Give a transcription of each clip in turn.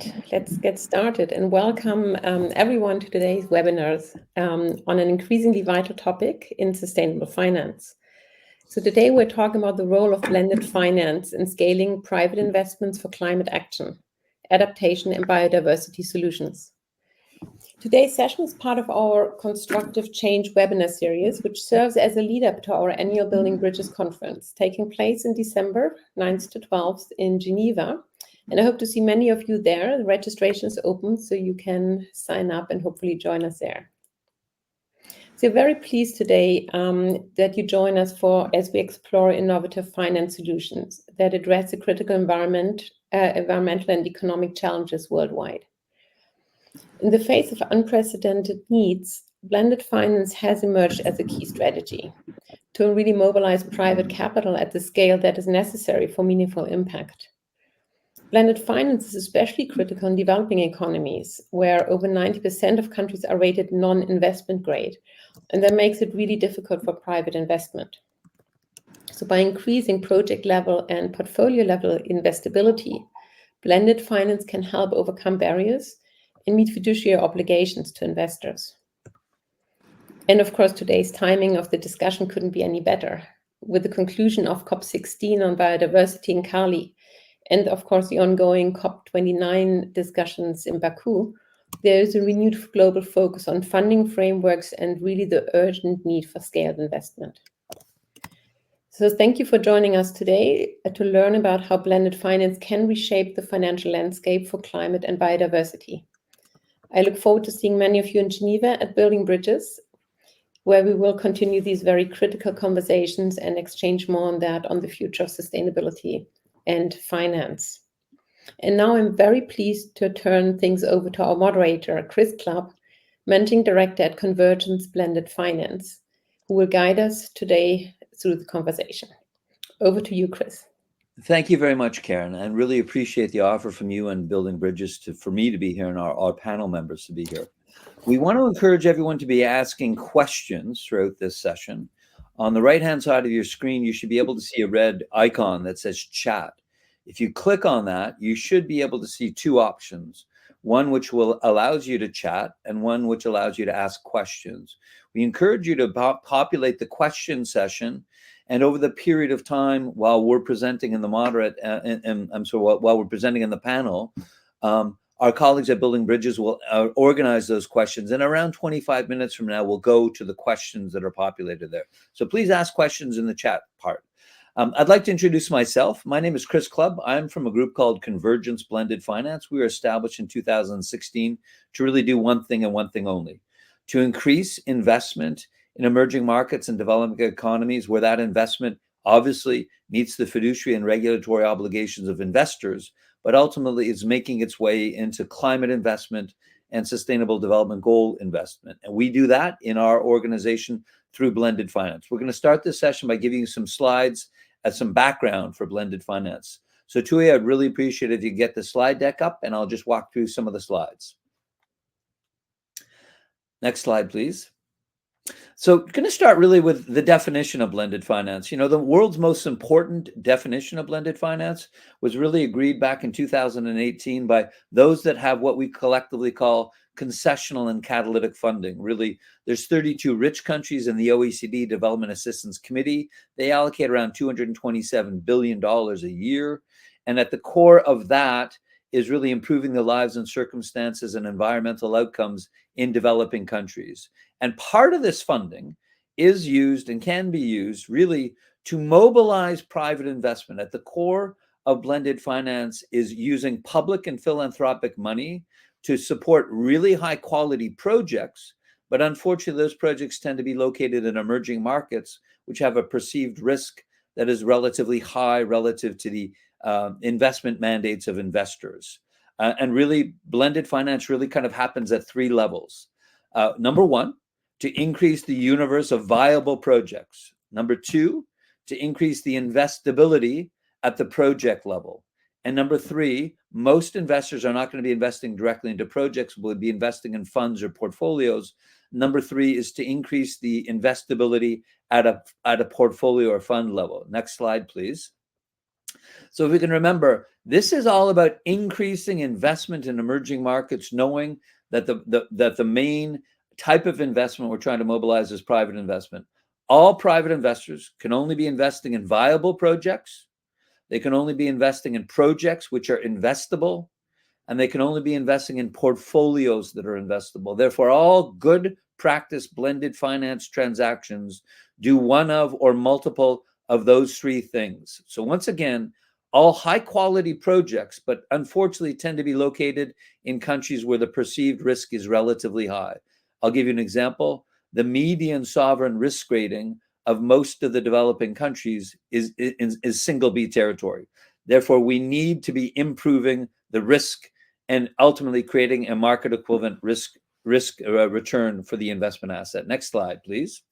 right, let's get started and welcome everyone to today's webinars on an increasingly vital topic in sustainable finance. So today we're talking about the role of blended finance in scaling private investments for climate action, adaptation and biodiversity solutions. Today's session is part of our Constructive Change webinar series, which serves as a lead-up to our annual Building Bridges conference, taking place in December 9th to 12th in Geneva. And I hope to see many of you there. The registration is open, so you can sign up and hopefully join us there. So we're very pleased today that you join us as we explore innovative finance solutions that address the critical environmental and economic challenges worldwide. In the face of unprecedented needs, blended finance has emerged as a key strategy to really mobilize private capital at the scale that is necessary for meaningful impact. Blended finance is especially critical in developing economies, where over 90% of countries are rated non-investment grade, and that makes it really difficult for private investment. So by increasing project level and portfolio level investability, blended finance can help overcome barriers and meet fiduciary obligations to investors. And of course, today's timing of the discussion couldn't be any better. With the conclusion of COP16 on biodiversity in Cali, and of course the ongoing COP29 discussions in Baku, there is a renewed global focus on funding frameworks and really the urgent need for scaled investment. So thank you for joining us today to learn about how blended finance can reshape the financial landscape for climate and biodiversity. I look forward to seeing many of you in Geneva at Building Bridges, where we will continue these very critical conversations and exchange more on that, on the future of sustainability and finance. And now I'm very pleased to turn things over to our moderator, Chris Clubb, Managing Director at Convergence Blended Finance, who will guide us today through the conversation. Over to you, Chris. Thank you very much, Karen. I really appreciate the offer from you and Building Bridges for me to be here and our panel members to be here. We want to encourage everyone to be asking questions throughout this session. On the right-hand side of your screen, you should be able to see a red icon that says chat. If you click on that, you should be able to see two options, one which allows you to chat and one which allows you to ask questions. We encourage you to populate the question session, and over the period of time while we're presenting in the while we're presenting in the panel, our colleagues at Building Bridges will organize those questions, and around 25 minutes from now, we'll go to the questions that are populated there. So please ask questions in the chat part. I'd like to introduce myself. My name is Chris Clubb. I'm from a group called Convergence Blended Finance. We were established in 2016 to really do one thing and one thing only: to increase investment in emerging markets and developing economies where that investment obviously meets the fiduciary and regulatory obligations of investors, but ultimately is making its way into climate investment and sustainable development goal investment. And we do that in our organization through blended finance. We're going to start this session by giving you some slides as some background for blended finance. So Tui, I'd really appreciate it if you get the slide deck up, and I'll just walk through some of the slides. Next slide, please. So we're going to start really with the definition of blended finance. You know, the world's most important definition of blended finance was really agreed back in 2018 by those that have what we collectively call concessional and catalytic funding. Really, there's 32 rich countries in the OECD Development Assistance Committee. They allocate around $227 billion a year. And at the core of that is really improving the lives and circumstances and environmental outcomes in developing countries. And part of this funding is used and can be used really to mobilize private investment. At the core of blended finance is using public and philanthropic money to support really high quality projects. But unfortunately, those projects tend to be located in emerging markets, which have a perceived risk that is relatively high relative to the investment mandates of investors. And really, blended finance really kind of happens at three levels. Number one, to increase the universe of viable projects. Number two, to increase the investability at the project level. And number three, most investors are not going to be investing directly into projects, but would be investing in funds or portfolios. Number three is to increase the investability at a portfolio or fund level. Next slide, please. So if we can remember, This is all about increasing investment in emerging markets, knowing that the main type of investment we're trying to mobilize is private investment. All private investors can only be investing in viable projects. They can only be investing in projects which are investable, and they can only be investing in portfolios that are investable. Therefore, all good practice blended finance transactions do one of or multiple of those three things. So once again, all high quality projects, but unfortunately tend to be located in countries where the perceived risk is relatively high. I'll give you an example. The median sovereign risk rating of most of the developing countries is single B territory. Therefore, we need to be improving the risk and ultimately creating a market equivalent risk return for the investment asset. Next slide, please.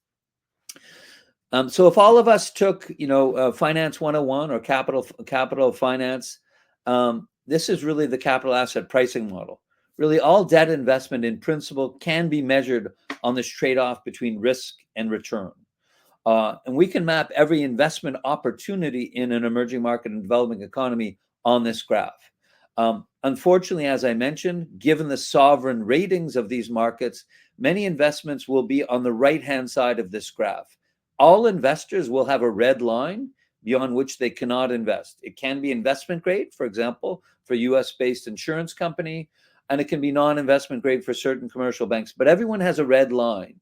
So if all of us took, Finance 101 or capital finance, this is really the capital asset pricing model. Really, all debt investment in principle can be measured on this trade-off between risk and return. And we can map every investment opportunity in an emerging market and developing economy on this graph. Unfortunately, as I mentioned, given the sovereign ratings of these markets, many investments will be on the right-hand side of this graph. All investors will have a red line beyond which they cannot invest. It can be investment grade, for example, for US-based insurance company, and it can be non-investment grade for certain commercial banks, but everyone has a red line.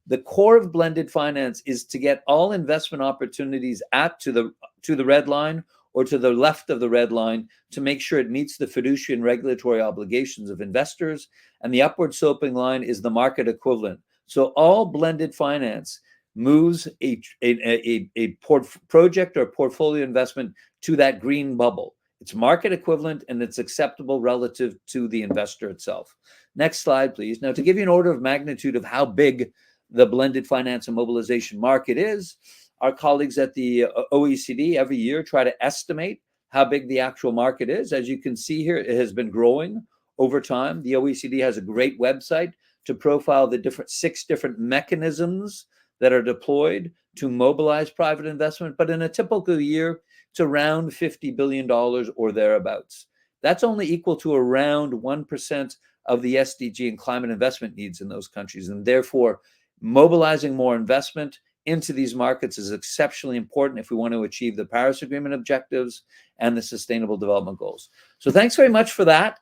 The core of blended finance is to get all investment opportunities to the red line or to the left of the red line to make sure it meets the fiduciary and regulatory obligations of investors, and the upward sloping line is the market equivalent. So all blended finance moves a project or portfolio investment to that green bubble. It's market equivalent and it's acceptable relative to the investor itself. Next slide, please. Now, to give you an order of magnitude of how big the blended finance and mobilization market is, our colleagues at the OECD every year try to estimate how big the actual market is. As you can see here, it has been growing over time. The OECD has a great website to profile the 6 different mechanisms that are deployed to mobilize private investment. But in a typical year, it's around $50 billion or thereabouts. That's only equal to around 1% of the SDG and climate investment needs in those countries. And therefore, mobilizing more investment into these markets is exceptionally important if we want to achieve the Paris Agreement objectives and the Sustainable Development Goals. So thanks very much for that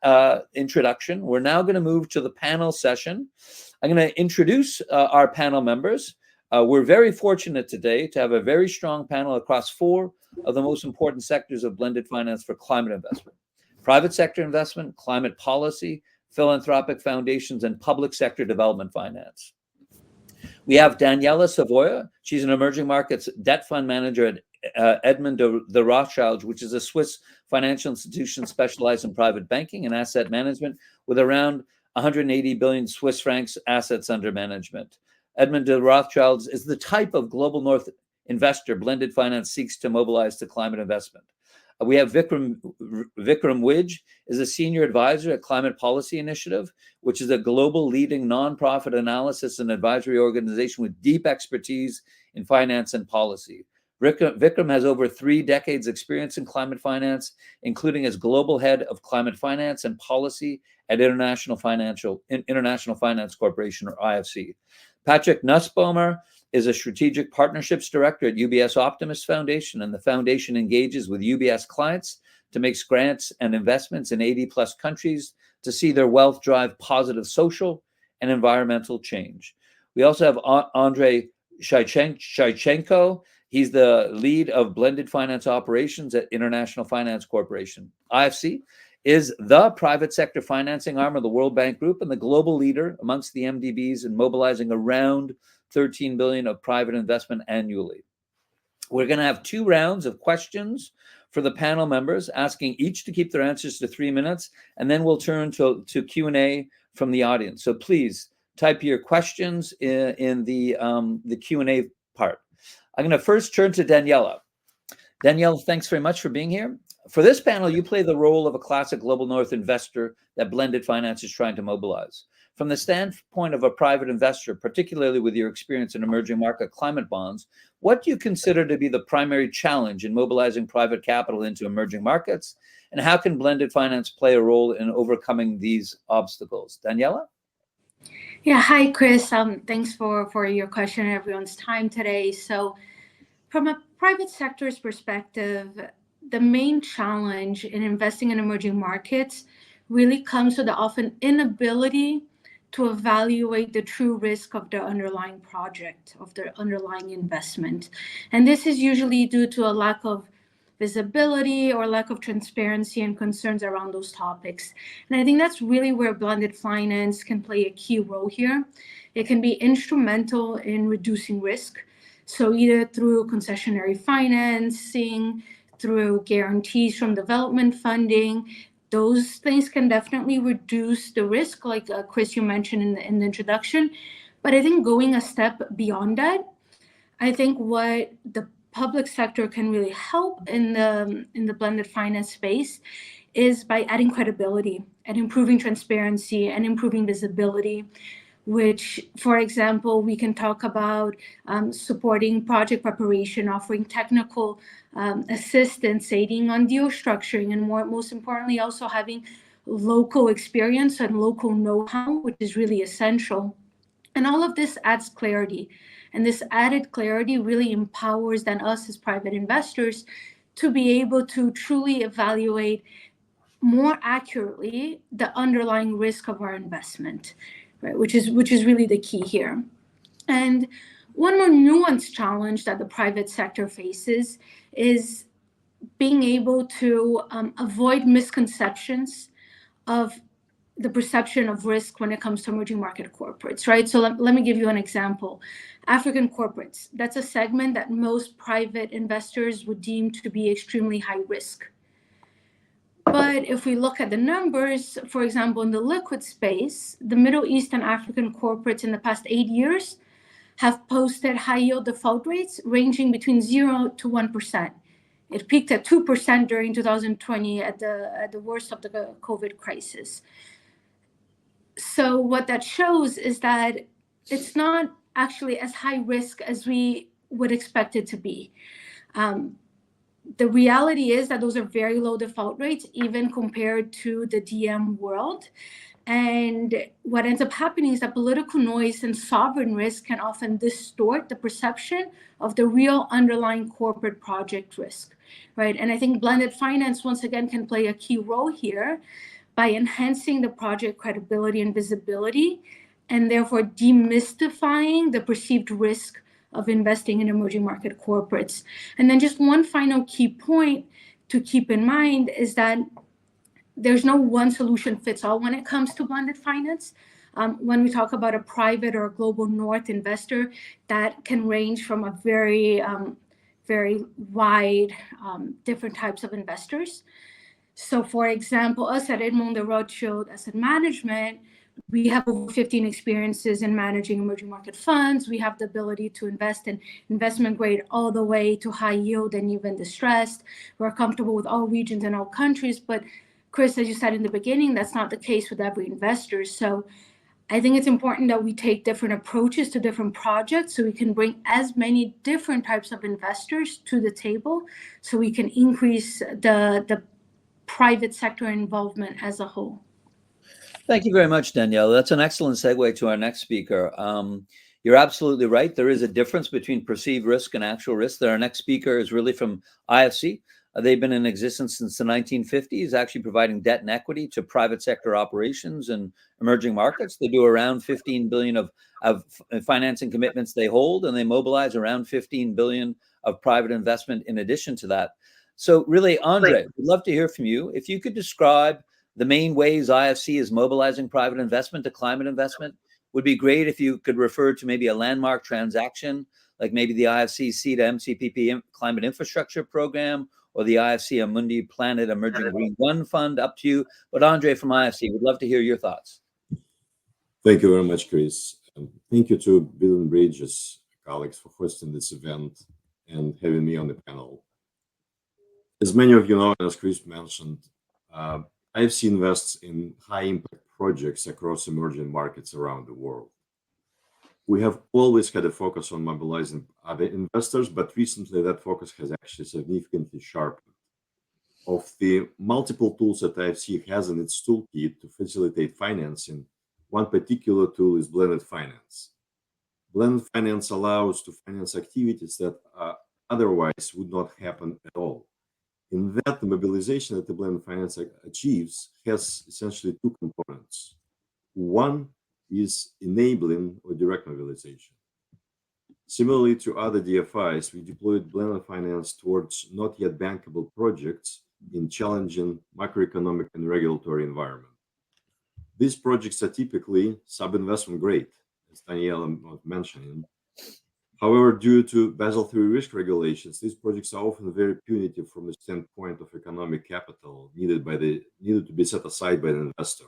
introduction. We're now going to move to the panel session. I'm going to introduce our panel members. We're very fortunate today to have a very strong panel across 4 of the most important sectors of blended finance for climate investment: private sector investment, climate policy, philanthropic foundations, and public sector development finance. We have Daniela Savoia. She's an emerging markets debt fund manager at Edmond de Rothschild, which is a Swiss financial institution specialized in private banking and asset management with around 180 billion Swiss francs assets under management. Edmond de Rothschild is the type of global north investor blended finance seeks to mobilize to climate investment. We have Vikram Wij, is a senior advisor at Climate Policy Initiative, which is a global leading nonprofit analysis and advisory organization with deep expertise in finance and policy. Vikram has over 3 decades experience in climate finance, including as global head of climate finance and policy at International Finance Corporation, or IFC. Patrick Nussbaumer is a strategic partnerships director at UBS Optimist Foundation, and the foundation engages with UBS clients to make grants and investments in 80 plus countries to see their wealth drive positive social and environmental change. We also have Andrei Shaichenko. He's the lead of blended finance operations at International Finance Corporation. IFC is the private sector financing arm of the World Bank Group and the global leader amongst the MDBs in mobilizing around 13 billion of private investment annually. We're going to have 2 rounds of questions for the panel members, asking each to keep their answers to 3 minutes, and then we'll turn to Q&A from the audience. So please type your questions in the Q&A part. I'm going to first turn to Daniela. Daniela, thanks very much for being here. For this panel, you play the role of a classic global north investor that blended finance is trying to mobilize. from the standpoint of a private investor, particularly with your experience in emerging market climate bonds, what do you consider to be the primary challenge in mobilizing private capital into emerging markets? And how can blended finance play a role in overcoming these obstacles? Daniela? Yeah, hi, Chris. Thanks for your question and everyone's time today. So from a private sector's perspective, the main challenge in investing in emerging markets really comes to the often inability to evaluate the true risk of the underlying project, of the underlying investment. And this is usually due to a lack of visibility or lack of transparency and concerns around those topics. And I think that's really where blended finance can play a key role here. It can be instrumental in reducing risk. So either through concessionary financing, through guarantees from development funding, those things can definitely reduce the risk, like Chris, you mentioned in the introduction. But I think going a step beyond that, I think what the public sector can really help in the blended finance space is by adding credibility and improving transparency and improving visibility, which, for example, we can talk about supporting project preparation, offering technical assistance, aiding on deal structuring, and most importantly, also having local experience and local know-how, which is really essential. And all of this adds clarity. And this added clarity really empowers then us as private investors to be able to truly evaluate more accurately the underlying risk of our investment, right? Which is really the key here. And one more nuanced challenge that the private sector faces is being able to avoid misconceptions of the perception of risk when it comes to emerging market corporates, right? So let me give you an example. African corporates, that's a segment that most private investors would deem to be extremely high risk. But if we look at the numbers, for example, in the liquid space, the Middle East and African corporates in the past 8 years have posted high yield default rates ranging between 0 to 1%. It peaked at 2% during 2020 at the worst of the COVID crisis. So what that shows is that it's not actually as high risk as we would expect it to be. The reality is that those are very low default rates, even compared to the DM world. And what ends up happening is that political noise and sovereign risk can often distort the perception of the real underlying corporate project risk, right? And I think blended finance, once again, can play a key role here by enhancing the project credibility and visibility, and therefore demystifying the perceived risk of investing in emerging market corporates. And then just one final key point to keep in mind is that there's no one solution fits all when it comes to blended finance. When we talk about a private or a global north investor, that can range from a very wide, different types of investors. So for example, us at Edmond de Rothschild Asset Management, we have over 15 experiences in managing emerging market funds. We have the ability to invest in investment grade all the way to high yield and even distressed. We're comfortable with all regions and all countries. But Chris, as you said in the beginning, that's not the case with every investor. So I think it's important that we take different approaches to different projects so we can bring as many different types of investors to the table so we can increase the private sector involvement as a whole. Thank you very much, Danielle. That's an excellent segue to our next speaker. You're absolutely right. There is a difference between perceived risk and actual risk. Our next speaker is really from IFC. They've been in existence since the 1950s, actually providing debt and equity to private sector operations and emerging markets. They do around 15 billion of financing commitments they hold, and they mobilize around 15 billion of private investment in addition to that. So really, Andre, we'd love to hear from you. If you could describe the main ways IFC is mobilizing private investment to climate investment, would be great if you could refer to maybe a landmark transaction, like maybe the IFC CETA MCPP Climate Infrastructure Program, or the IFC Amundi Planet Emerging Green 1 Fund, up to you. But Andre from IFC, would love to hear your thoughts. Thank you very much, Chris. And thank you to Building Bridges colleagues for hosting this event and having me on the panel. As many of you know, as Chris mentioned, IFC invests in high impact projects across emerging markets around the world. We have always had a focus on mobilizing other investors, but recently that focus has actually significantly sharpened. Of the multiple tools that IFC has in its toolkit to facilitate financing, one particular tool is blended finance. Blended finance allows to finance activities that otherwise would not happen at all. In that, the mobilization that the blended finance achieves has essentially two components. One is enabling or direct mobilization. Similarly to other DFIs, we deployed blended finance towards not yet bankable projects in challenging macroeconomic and regulatory environment. These projects are typically sub-investment grade, as Daniela was mentioning. However, due to Basel III risk regulations, these projects are often very punitive from the standpoint of economic capital needed to be set aside by the investor.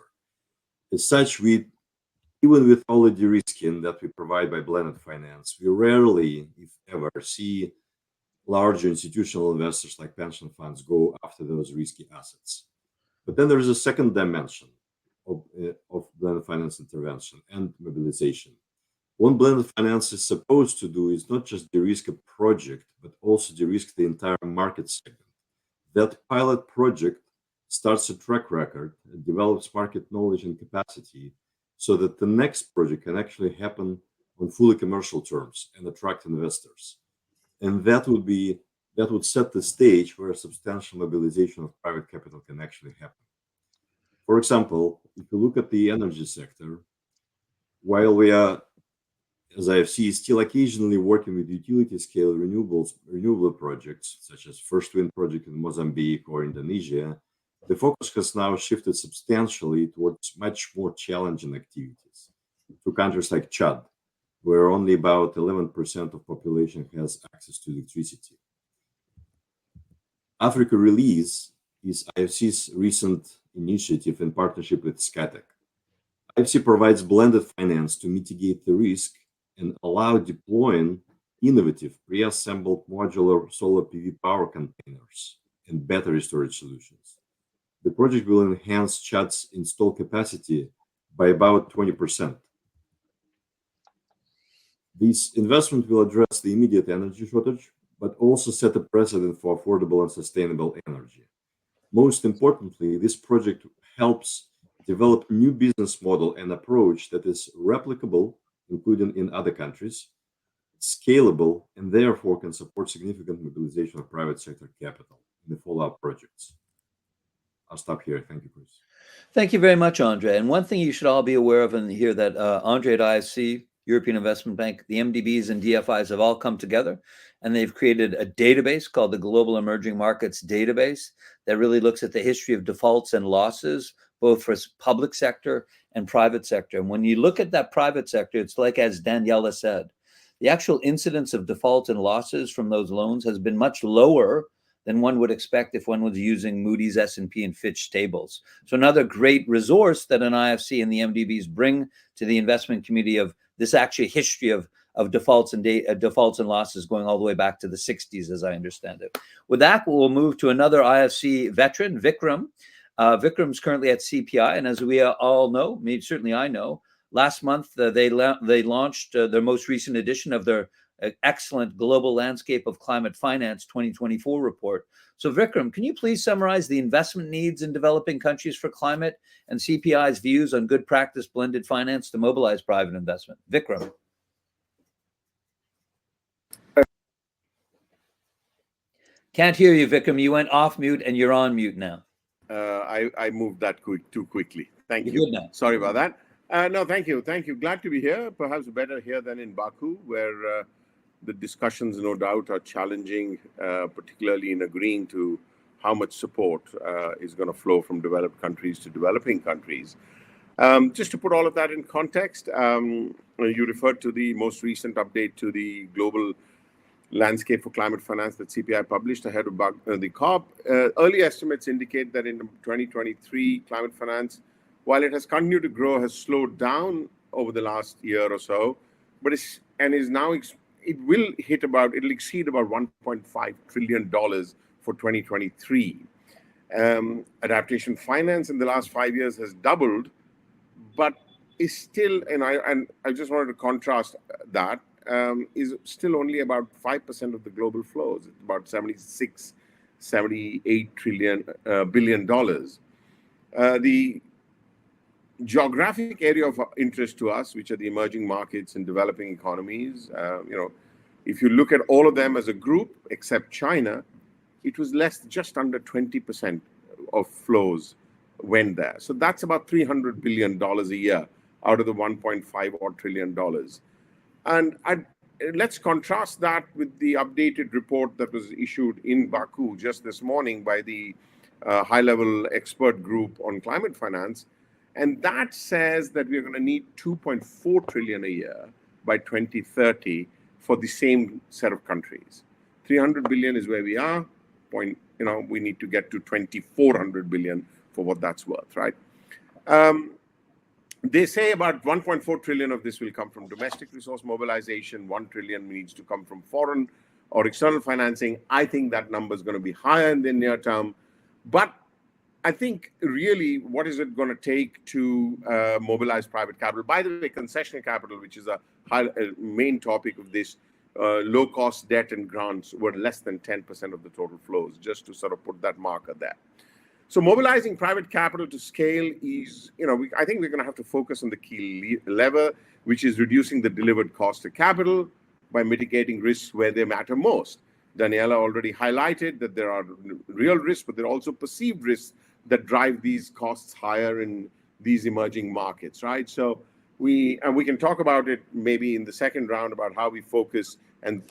As such, even with all the de-risking that we provide by blended finance, we rarely, if ever, see larger institutional investors like pension funds go after those risky assets. But then there is a second dimension of blended finance intervention and mobilization. What blended finance is supposed to do is not just de-risk a project, but also de-risk the entire market segment. That pilot project starts a track record and develops market knowledge and capacity so that the next project can actually happen on fully commercial terms and attract investors. And that would set the stage where substantial mobilization of private capital can actually happen. For example, if you look at the energy sector, while we are, as IFC, still occasionally working with utility-scale renewable projects, such as first wind project in Mozambique or Indonesia, the focus has now shifted substantially towards much more challenging activities to countries like Chad, where only about 11% of population has access to electricity. Africa Release is IFC's recent initiative in partnership with Skytech. IFC provides blended finance to mitigate the risk and allow deploying innovative pre-assembled modular solar PV power containers and battery storage solutions. The project will enhance Chad's installed capacity by about 20%. This investment will address the immediate energy shortage, but also set a precedent for affordable and sustainable energy. Most importantly, this project helps develop a new business model and approach that is replicable, including in other countries, scalable, and therefore can support significant mobilization of private sector capital in the follow-up projects. I'll stop here. Thank you, Chris. Thank you very much, Andre. And one thing you should all be aware of and hear that Andre at IFC, European Investment Bank, the MDBs and DFIs have all come together, and they've created a database called the Global Emerging Markets Database that really looks at the history of defaults and losses, both for public sector and private sector. And when you look at that private sector, it's like, as Daniela said, the actual incidence of defaults and losses from those loans has been much lower than one would expect if one was using Moody's, S&P, and Fitch tables. So another great resource that an IFC and the MDBs bring to the investment community of this actually history of defaults and losses going all the way back to the 60s, as I understand it. With that, we'll move to another IFC veteran, Vikram. Vikram's currently at CPI, and as we all know, certainly I know, last month they launched their most recent edition of their excellent Global Landscape of Climate Finance 2024 report. So Vikram, can you please summarize the investment needs in developing countries for climate and CPI's views on good practice blended finance to mobilize private investment? Vikram. Can't hear you, Vikram. You went off mute and you're on mute now. I moved that too quickly. Thank you. You're good now. Sorry about that. No, thank you. Glad to be here. Perhaps better here than in Baku, where the discussions, no doubt, are challenging, particularly in agreeing to how much support is going to flow from developed countries to developing countries. Just to put all of that in context, you referred to the most recent update to the Global Landscape for Climate Finance that CPI published ahead of the COP. Early estimates indicate that in 2023, climate finance, while it has continued to grow, has slowed down over the last year or so, but it'll exceed about $1.5 trillion for 2023. Adaptation finance in the last 5 years has doubled but is still, and I just wanted to contrast that, is still only about 5% of the global flows. It's about 76, 78 billion dollars. The geographic area of interest to us, which are the emerging markets and developing economies, if you look at all of them as a group, except China, it was just under 20% of flows went there. So that's about $300 billion a year out of the 1.5 odd trillion dollars. And let's contrast that with the updated report that was issued in Baku just this morning by the high-level expert group on climate finance. And that says that we're going to need 2.4 trillion a year by 2030 for the same set of countries. 300 billion is where we are. We need to get to 2,400 billion for what that's worth, right? They say about 1.4 trillion of this will come from domestic resource mobilization. 1 trillion needs to come from foreign or external financing. I think that number is going to be higher in the near term. But I think really what is it going to take to mobilize private capital? By the way, concessional capital, which is a main topic of this, low-cost debt and grants were less than 10% of the total flows, just to sort of put that marker there. So mobilizing private capital to scale is, I think we're going to have to focus on the key lever, which is reducing the delivered cost of capital by mitigating risks where they matter most. Daniela already highlighted that there are real risks, but there are also perceived risks that drive these costs higher in these emerging markets, right? So we can talk about it maybe in the second round about how we focus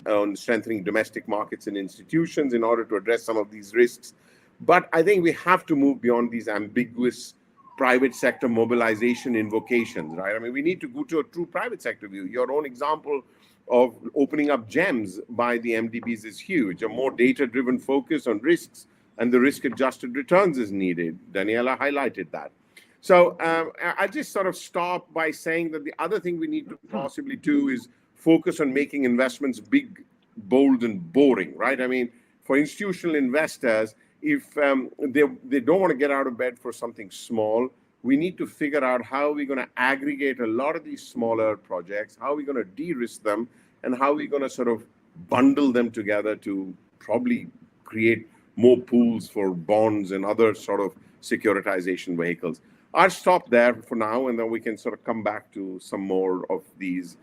on strengthening domestic markets and institutions in order to address some of these risks. But I think we have to move beyond these ambiguous private sector mobilization invocations, right? I mean, we need to go to a true private sector view. Your own example of opening up GEMS by the MDBs is huge. A more data-driven focus on risks and the risk-adjusted returns is needed. Daniela highlighted that. So I just sort of stop by saying that the other thing we need to possibly do is focus on making investments big, bold, and boring, right? I mean, for institutional investors, if they don't want to get out of bed for something small, we need to figure out how we're going to aggregate a lot of these smaller projects, how we're going to de-risk them, and how we're going to sort of bundle them together to probably create more pools for bonds and other sort of securitization vehicles. I'll stop there for now, and then we can sort of come back to some more of these,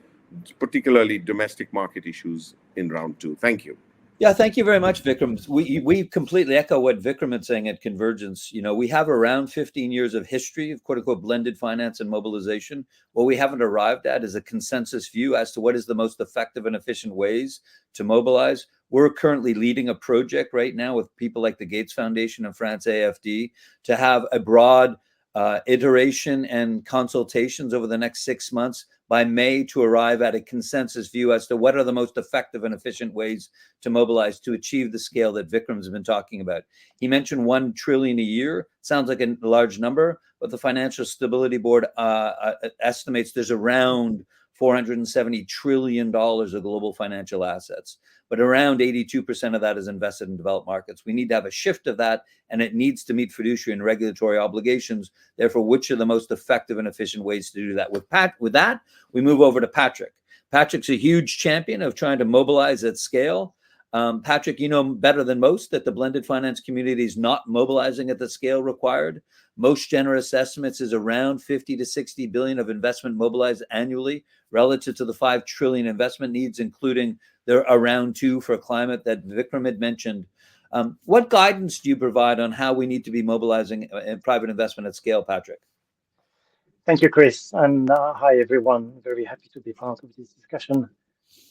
particularly domestic market issues in round two. Thank you. Yeah, thank you very much, Vikram. We completely echo what Vikram is saying at Convergence. We have around 15 years of history of quote unquote blended finance and mobilization. What we haven't arrived at is a consensus view as to what is the most effective and efficient ways to mobilize. We're currently leading a project right now with people like the Gates Foundation and France AFD to have a broad iteration and consultations over the next 6 months by May to arrive at a consensus view as to what are the most effective and efficient ways to mobilize to achieve the scale that Vikram's been talking about. He mentioned 1 trillion a year. Sounds like a large number, but the Financial Stability Board estimates there's around $470 trillion of global financial assets, but around 82% of that is invested in developed markets. We need to have a shift of that, and it needs to meet fiduciary and regulatory obligations. Therefore, which are the most effective and efficient ways to do that? With that, we move over to Patrick. Patrick's a huge champion of trying to mobilize at scale. Patrick, you know better than most that the blended finance community is not mobilizing at the scale required. Most generous estimates is around 50 to 60 billion of investment mobilized annually relative to the 5 trillion investment needs, including the around 2 for climate that Vikram had mentioned. What guidance do you provide on how we need to be mobilizing private investment at scale, Patrick? Thank you, Chris. And hi, everyone. Very happy to be part of this discussion.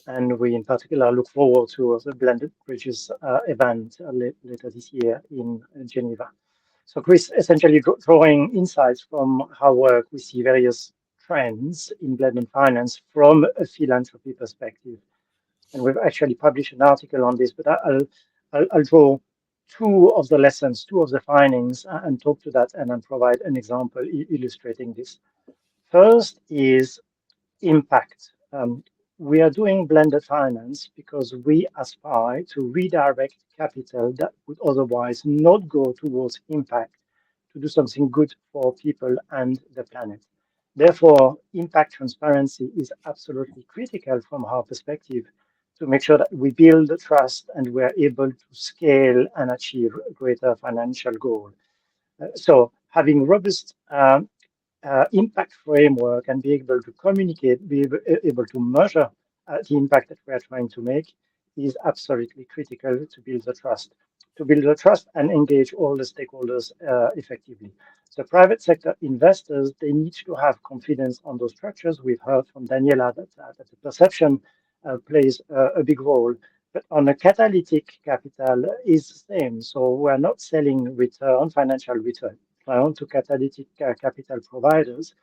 And we, in particular, look forward to the Blended Bridges event later this year in Geneva. So, Chris, essentially drawing insights from our work, we see various trends in blended finance from a philanthropy perspective. And we've actually published an article on this, but I'll draw 2 of the lessons, 2 of the findings, and talk to that and then provide an example illustrating this. First is impact. We are doing blended finance because we aspire to redirect capital that would otherwise not go towards impact to do something good for people and the planet. Therefore, impact transparency is absolutely critical from our perspective to make sure that we build the trust and we're able to scale and achieve greater financial goals. So having robust impact framework and be able to communicate, able to measure the impact that we are trying to make is absolutely critical to build the trust. To build the trust and engage all the stakeholders effectively. So private sector investors, they need to have confidence on those structures. We've heard from Daniela that the perception plays a big role. But on a catalytic capital is the same. So we're not selling return, financial return to catalytic capital providers.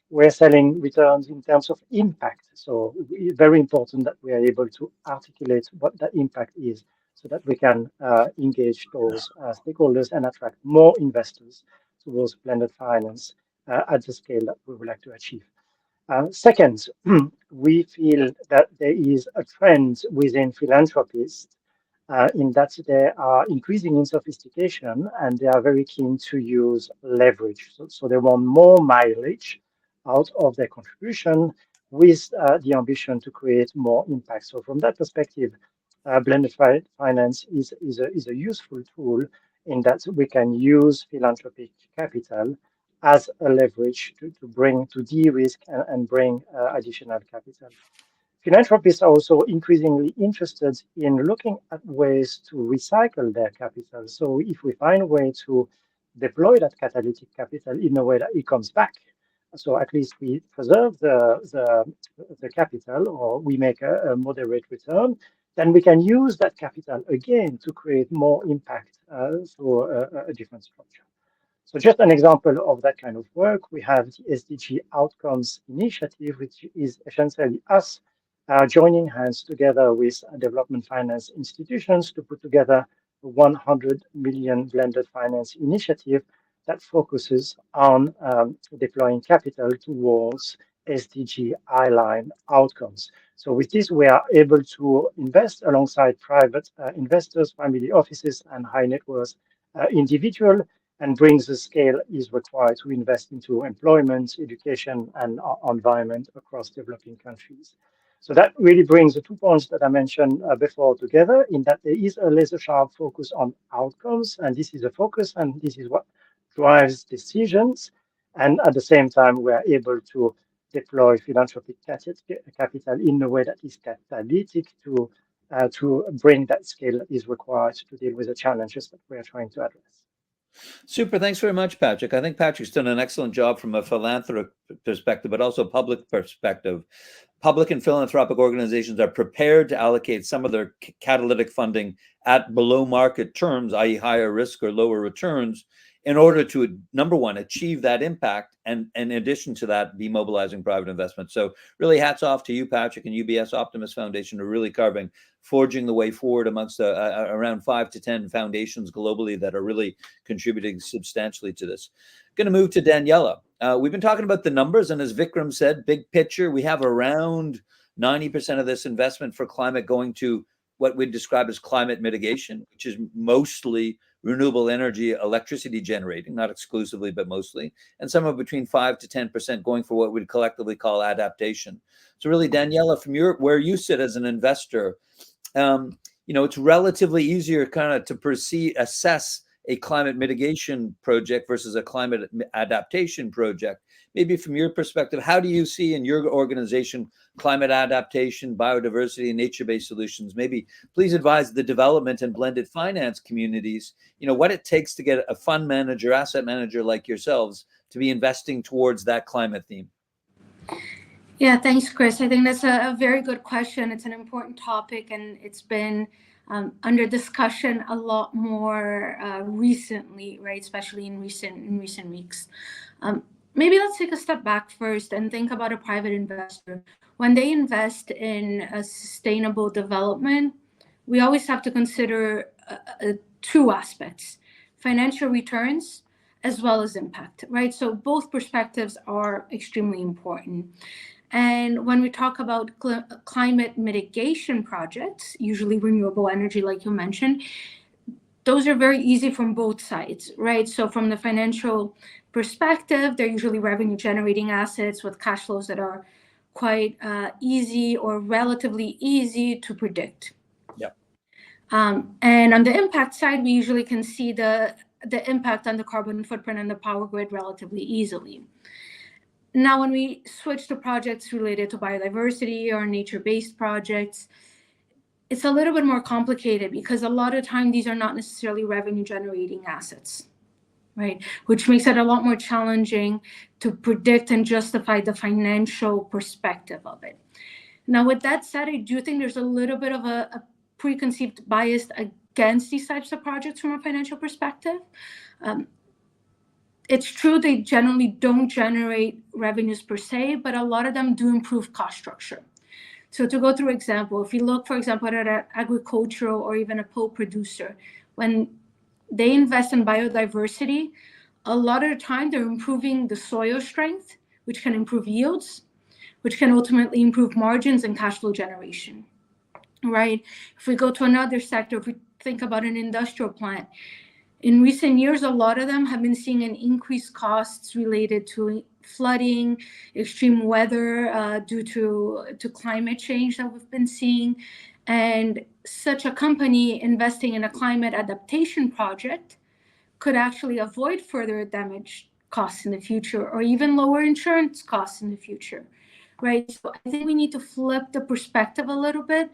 We're selling returns in terms of impact. So it's very important that we are able to articulate what that impact is so that we can engage those stakeholders and attract more investors towards blended finance at the scale that we would like to achieve. Second, we feel that there is a trend within philanthropists in that they are increasing in sophistication and they are very keen to use leverage. So they want more mileage out of their contribution with the ambition to create more impact. So from that perspective, blended finance is a useful tool in that we can use philanthropic capital as a leverage to de-risk and bring additional capital. Philanthropists are also increasingly interested in looking at ways to recycle their capital. So if we find a way to deploy that catalytic capital in a way that it comes back, so at least we preserve the capital or we make a moderate return, then we can use that capital again to create more impact through a different structure. So just an example of that kind of work, we have the SDG Outcomes Initiative, which is essentially us joining hands together with development finance institutions to put together a 100 million blended finance initiative that focuses on deploying capital towards SDG aligned outcomes. So with this, we are able to invest alongside private investors, family offices, and high net worth individuals, and brings the scale is required to invest into employment, education, and environment across developing countries. So that really brings the 2 points that I mentioned before together, in that there is a laser-sharp focus on outcomes, and this is a focus, and this is what drives decisions. And at the same time, we are able to deploy philanthropic capital in a way that is catalytic to bring that scale that is required to deal with the challenges that we are trying to address. Super. Thanks very much, Patrick. I think Patrick's done an excellent job from a philanthropic perspective, but also public perspective. Public and philanthropic organizations are prepared to allocate some of their catalytic funding at below market terms, i.e. higher risk or lower returns, in order to, number one, achieve that impact, and in addition to that, be mobilizing private investment. So really hats off to you, Patrick, and UBS Optimus Foundation, for really forging the way forward amongst around 5 to 10 foundations globally that are really contributing substantially to this. Going to move to Daniela. We've been talking about the numbers, and as Vikram said, big picture, we have around 90% of this investment for climate going to what we'd describe as climate mitigation, which is mostly renewable energy, electricity generating, not exclusively, but mostly, and somewhere between 5 to 10% going for what we'd collectively call adaptation. So really, Daniela, from where you sit as an investor, it's relatively easier to assess a climate mitigation project versus a climate adaptation project. Maybe from your perspective, how do you see in your organization climate adaptation, biodiversity, and nature-based solutions? Maybe please advise the development and blended finance communities, what it takes to get a fund manager, asset manager like yourselves to be investing towards that climate theme. Yeah, thanks, Chris. I think that's a very good question. It's an important topic, and it's been under discussion a lot more recently, right? Especially in recent weeks. Maybe let's take a step back first and think about a private investor. When they invest in a sustainable development, we always have to consider two aspects: financial returns as well as impact, right? So both perspectives are extremely important. And when we talk about climate mitigation projects, usually renewable energy, like you mentioned, those are very easy from both sides, right? So from the financial perspective, they're usually revenue generating assets with cash flows that are quite easy or relatively easy to predict. Yep. And on the impact side, we usually can see the impact on the carbon footprint and the power grid relatively easily. Now, when we switch to projects related to biodiversity or nature-based projects, it's a little bit more complicated because a lot of time these are not necessarily revenue generating assets, right? Which makes it a lot more challenging to predict and justify the financial perspective of it. Now, with that said, I do think there's a little bit of a preconceived bias against these types of projects from a financial perspective. It's true they generally don't generate revenues per se, but a lot of them do improve cost structure. So to go through example, if you look, for example, at an agricultural or even a pulp producer, when they invest in biodiversity, a lot of the time they're improving the soil strength, which can improve yields, which can ultimately improve margins and cash flow generation, right? If we go to another sector, if we think about an industrial plant, in recent years, a lot of them have been seeing an increased costs related to flooding, extreme weather due to climate change that we've been seeing. And such a company investing in a climate adaptation project could actually avoid further damage costs in the future or even lower insurance costs in the future, right? So I think we need to flip the perspective a little bit.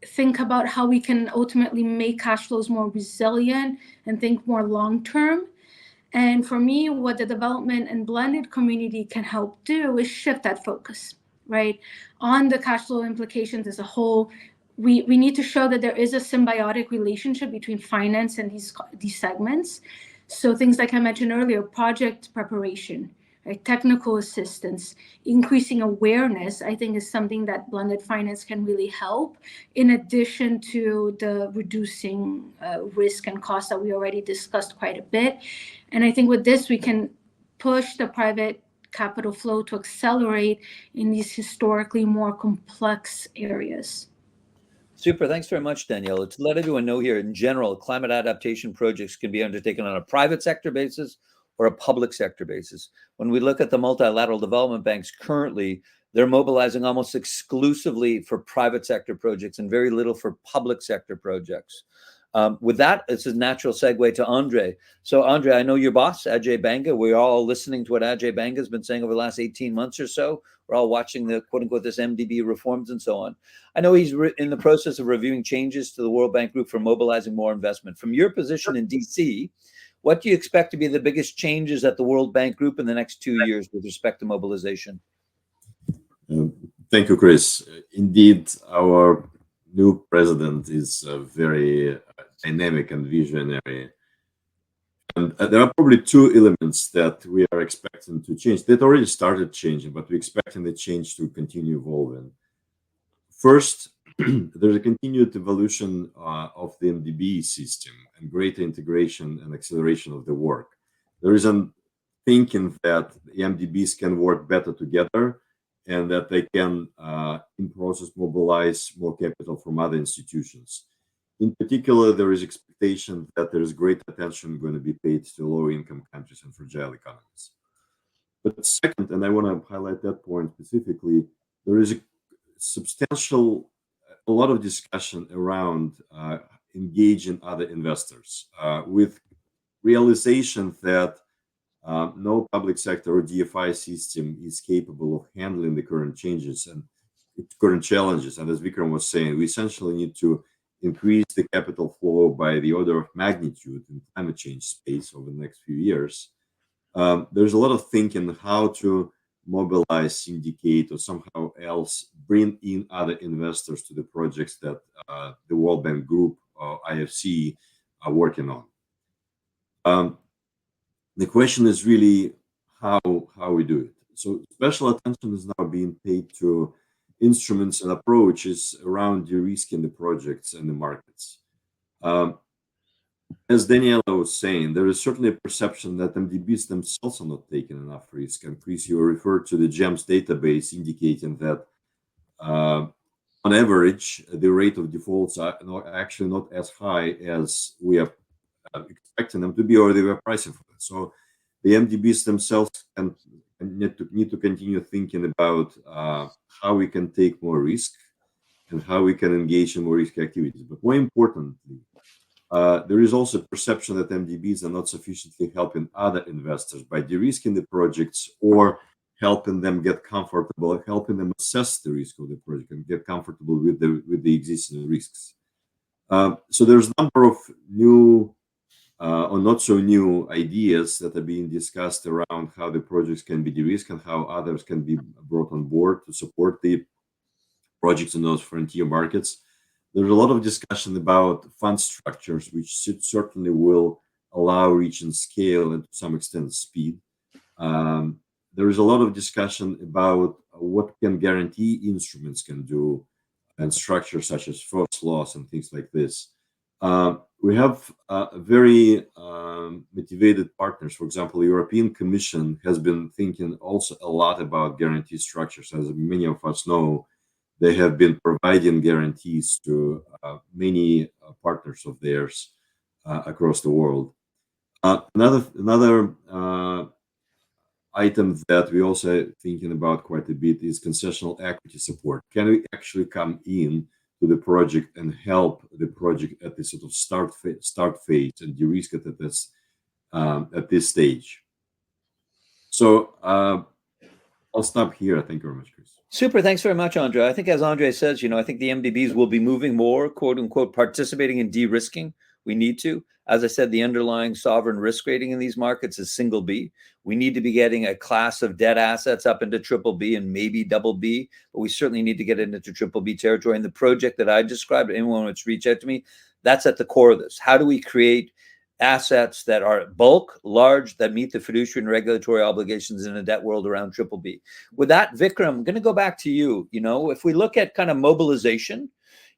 Think about how we can ultimately make cash flows more resilient and think more long-term. And for me, what the development and blended community can help do is shift that focus, right? On the cash flow implications as a whole, we need to show that there is a symbiotic relationship between finance and these segments. So things like I mentioned earlier, project preparation, right? Technical assistance, increasing awareness, I think is something that blended finance can really help, in addition to the reducing risk and cost that we already discussed quite a bit. And I think with this, we can push the private capital flow to accelerate in these historically more complex areas. Super. Thanks very much, Danielle. To let everyone know here, in general, climate adaptation projects can be undertaken on a private sector basis or a public sector basis. When we look at the multilateral development banks currently, they're mobilizing almost exclusively for private sector projects and very little for public sector projects. With that, it's a natural segue to Andre. So Andre, I know your boss, Ajay Banga. We're all listening to what Ajay Banga has been saying over the last 18 months or so. We're all watching the quote unquote this MDB reforms and so on. I know he's in the process of reviewing changes to the World Bank Group for mobilizing more investment. From your position in DC, what do you expect to be the biggest changes at the World Bank Group in the next 2 years with respect to mobilization? Thank you, Chris. Indeed, our new president is very dynamic and visionary. And there are probably two elements that we are expecting to change. That already started changing, but we're expecting the change to continue evolving. First, there's a continued evolution of the MDB system and greater integration and acceleration of the work. There is a thinking that the MDBs can work better together and that they can, in process, mobilize more capital from other institutions. In particular, there is expectation that there is great attention going to be paid to low-income countries and fragile economies. But second, and I want to highlight that point specifically, there is a lot of discussion around engaging other investors with realization that no public sector or DFI system is capable of handling the current changes and current challenges. And as Vikram was saying, we essentially need to increase the capital flow by the order of magnitude in climate change space over the next few years. There's a lot of thinking how to mobilize, syndicate, or somehow else bring in other investors to the projects that the World Bank Group or IFC are working on. The question is really how we do it. So special attention is now being paid to instruments and approaches around de-risking the projects and the markets. As Daniela was saying, there is certainly a perception that MDBs themselves are not taking enough risk. And Chris, you referred to the GEMS database indicating that on average, the rate of defaults are actually not as high as we are expecting them to be, or they were pricing for it. So the MDBs themselves need to continue thinking about how we can take more risk and how we can engage in more risky activities. But more importantly, there is also perception that MDBs are not sufficiently helping other investors by de-risking the projects or helping them get comfortable, helping them assess the risk of the project and get comfortable with the existing risks. So there's a number of new or not so new ideas that are being discussed around how the projects can be de-risked and how others can be brought on board to support the projects in those frontier markets. There's a lot of discussion about fund structures, which certainly will allow reaching scale and to some extent speed. There is a lot of discussion about what can guarantee instruments can do and structures such as first loss and things like this. We have very motivated partners. For example, the European Commission has been thinking also a lot about guarantee structures. As many of us know, they have been providing guarantees to many partners of theirs across the world. Another item that we also thinking about quite a bit is concessional equity support. Can we actually come in to the project and help the project at the sort of start phase and de-risk it at this stage? So I'll stop here. Thank you very much, Chris. Super. Thanks very much, Andre. I think as Andre says, I think the MDBs will be moving more, quote unquote, participating in de-risking. We need to. As I said, the underlying sovereign risk rating in these markets is single B. We need to be getting a class of debt assets up into triple B and maybe double B, but we certainly need to get into triple B territory. And the project that I described, anyone who's reached out to me, that's at the core of this. How do we create assets that are bulk, large, that meet the fiduciary and regulatory obligations in a debt world around triple B? With that, Vikram, I'm going to go back to you. If we look at kind of mobilization,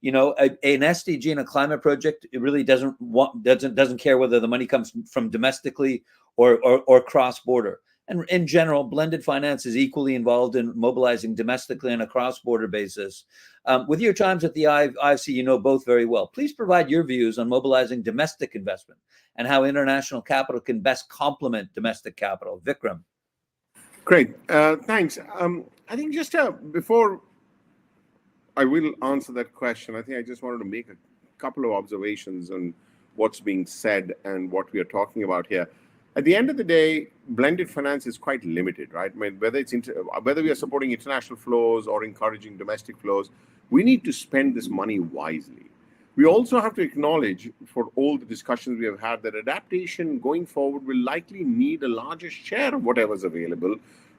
an SDG in a climate project, it really doesn't care whether the money comes from domestically or cross-border. And in general, blended finance is equally involved in mobilizing domestically on a cross-border basis. With your times at the IFC, you know both very well. Please provide your views on mobilizing domestic investment and how international capital can best complement domestic capital. Vikram. Great. Thanks. I think just before I will answer that question, I think I just wanted to make a couple of observations on what's being said and what we are talking about here. At the end of the day, blended finance is quite limited, right? I mean, whether we are supporting international flows or encouraging domestic flows, we need to spend this money wisely. We also have to acknowledge, for all the discussions we have had, that adaptation going forward will likely need a larger share of whatever's available,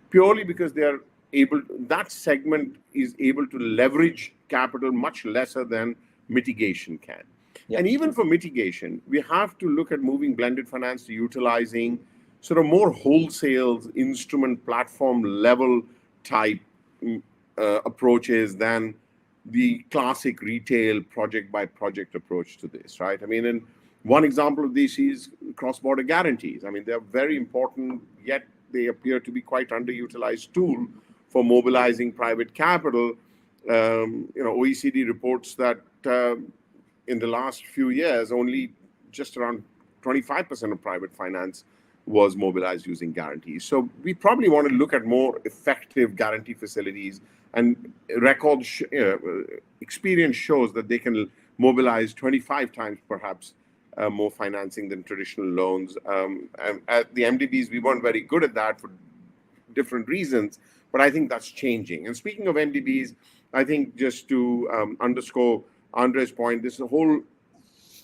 purely because that segment is able to leverage capital much lesser than mitigation can. Yep. And even for mitigation, we have to look at moving blended finance to utilizing sort of more wholesale instrument platform level type approaches than the classic retail project by project approach to this, right? I mean, and one example of this is cross-border guarantees. I mean, they're very important, yet they appear to be quite underutilized tool for mobilizing private capital. OECD reports that in the last few years, only just around 25% of private finance was mobilized using guarantees. So we probably want to look at more effective guarantee facilities, and experience shows that they can mobilize 25 times perhaps more financing than traditional loans. And at the MDBs, we weren't very good at that for different reasons, but I think that's changing. And speaking of MDBs, I think just to underscore Andre's point, this whole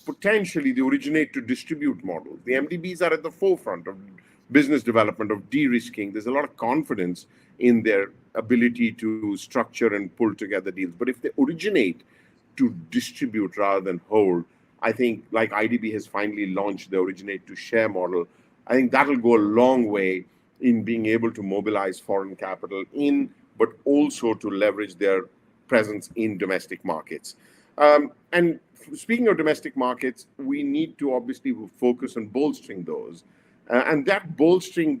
potentially the originate to distribute model. The MDBs are at the forefront of business development, of de-risking. There's a lot of confidence in their ability to structure and pull together deals. But if they originate to distribute rather than hold, I think like IDB has finally launched the originate to share model, I think that'll go a long way in being able to mobilize foreign capital but also to leverage their presence in domestic markets. And speaking of domestic markets, we need to obviously focus on bolstering those. And that bolstering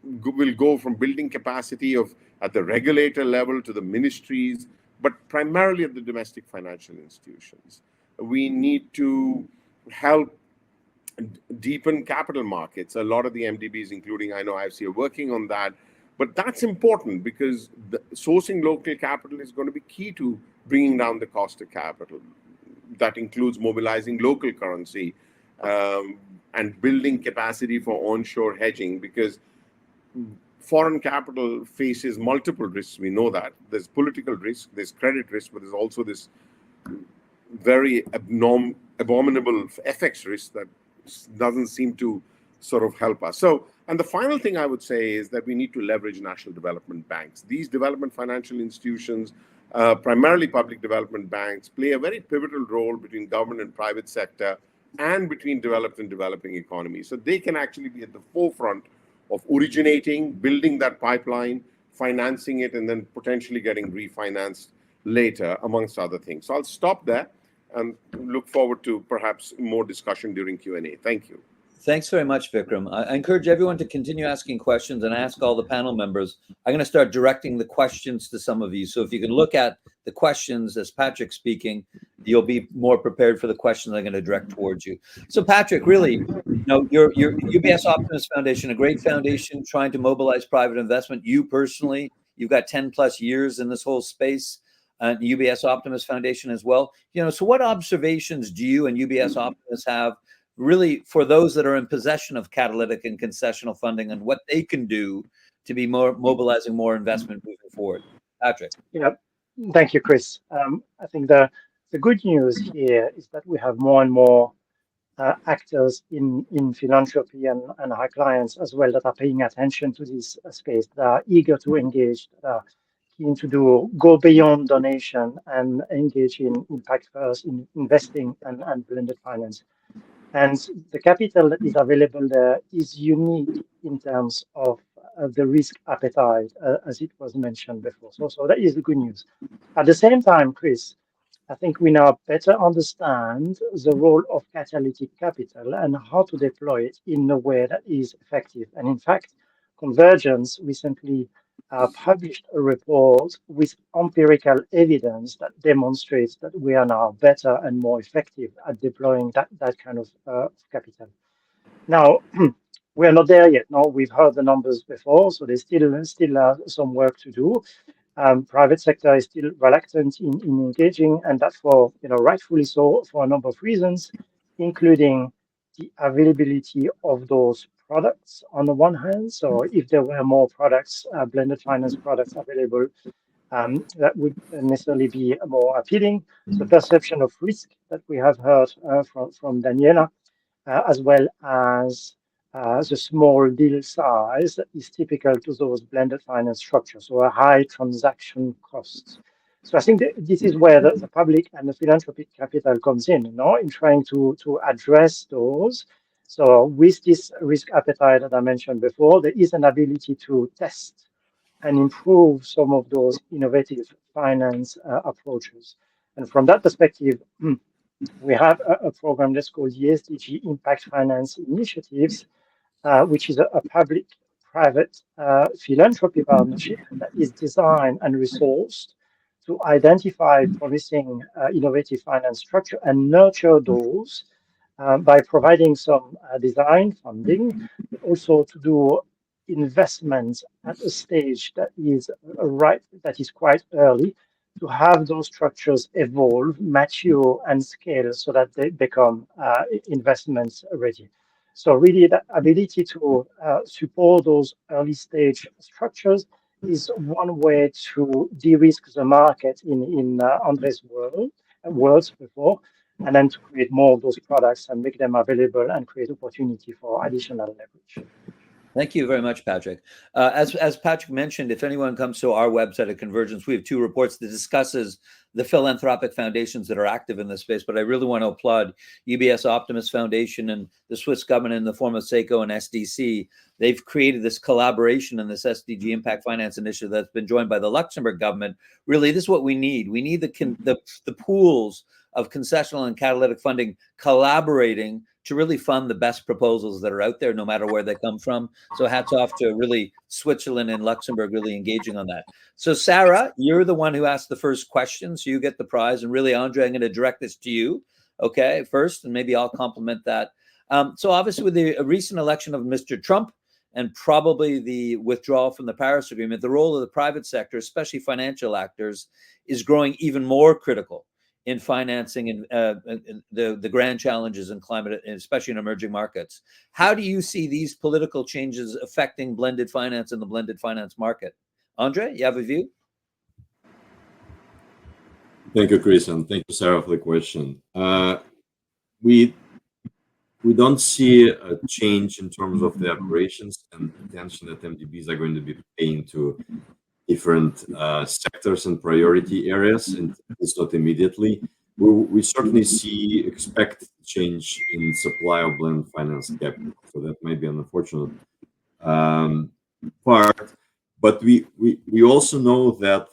will go from building capacity at the regulator level to the ministries, but primarily at the domestic financial institutions. We need to help deepen capital markets. A lot of the MDBs, including I know IFC, are working on that. But that's important because sourcing local capital is going to be key to bringing down the cost of capital. That includes mobilizing local currency and building capacity for onshore hedging, because foreign capital faces multiple risks. We know that. There's political risk, there's credit risk, but there's also this very abominable FX risk that doesn't seem to sort of help us. So, and the final thing I would say is that we need to leverage national development banks. These development financial institutions, primarily public development banks, play a very pivotal role between government and private sector and between developed and developing economies. So they can actually be at the forefront of originating, building that pipeline, financing it, and then potentially getting refinanced later, amongst other things. So I'll stop there and look forward to perhaps more discussion during Q&A. Thank you. Thanks very much, Vikram. I encourage everyone to continue asking questions and ask all the panel members. I'm going to start directing the questions to some of you. So if you can look at the questions as Patrick's speaking, you'll be more prepared for the questions I'm going to direct towards you. So Patrick, really, you know, your UBS Optimus Foundation, a great foundation trying to mobilize private investment. You personally, you've got 10 plus years in this whole space. UBS Optimus Foundation as well. You know, so what observations do you and UBS Optimus have really for those that are in possession of catalytic and concessional funding, and what they can do to be more mobilizing more investment moving forward? Patrick. Yeah, thank you, Chris. I think the good news here is that we have more and more actors in philanthropy and our clients as well that are paying attention to this space, that are eager to engage, that are keen to go beyond donation and engage in impact first, in investing and blended finance. And the capital that is available there is unique in terms of the risk appetite, as it was mentioned before. So that is the good news. At the same time, Chris, I think we now better understand the role of catalytic capital and how to deploy it in a way that is effective. And in fact, Convergence recently published a report with empirical evidence that demonstrates that we are now better and more effective at deploying that kind of capital. Now, we are not there yet. No, we've heard the numbers before, so there's still some work to do. Private sector is still reluctant in engaging, and that's for, you know, rightfully so, for a number of reasons, including the availability of those products on the one hand. So if there were more products, blended finance products available, that would necessarily be more appealing. The perception of risk that we have heard from Daniela, as well as the small deal size that is typical to those blended finance structures, so a high transaction costs. So I think that this is where the public and the philanthropic capital comes in, you know, in trying to address those. So with this risk appetite that I mentioned before, there is an ability to test and improve some of those innovative finance approaches. And from that perspective, we have a program that's called the SDG Impact Finance Initiatives, which is a public-private philanthropy partnership that is designed and resourced to identify promising innovative finance structure and nurture those by providing some design funding, but also to do investments at a stage that is quite early, to have those structures evolve, mature, and scale so that they become investments ready. So really, the ability to support those early stage structures is one way to de-risk the market in Andre's words before, and then to create more of those products and make them available and create opportunity for additional leverage. Thank you very much, Patrick. As Patrick mentioned, if anyone comes to our website at Convergence, we have 2 reports that discusses the philanthropic foundations that are active in this space. But I really want to applaud UBS Optimus Foundation and the Swiss government in the form of SECO and SDC. They've created this collaboration in this SDG Impact Finance Initiative that's been joined by the Luxembourg government. Really, this is what we need. We need the pools of concessional and catalytic funding collaborating to really fund the best proposals that are out there, no matter where they come from. So hats off to really Switzerland and Luxembourg really engaging on that. So Sarah, you're the one who asked the first question, so you get the prize. And really, Andre, I'm going to direct this to you, okay, first, and maybe I'll complement that. So obviously, with the recent election of Mr. Trump and probably the withdrawal from the Paris Agreement, the role of the private sector, especially financial actors, is growing even more critical in financing and the grand challenges in climate, especially in emerging markets. How do you see these political changes affecting blended finance and the blended finance market? Andre, you have a view? Thank you, Chris, and thank you, Sarah, for the question. We don't see a change in terms of the operations and attention that MDBs are going to be paying to different sectors and priority areas, and it's not immediately. We certainly expect change in supply of blended finance capital, so that might be an unfortunate part. But we also know that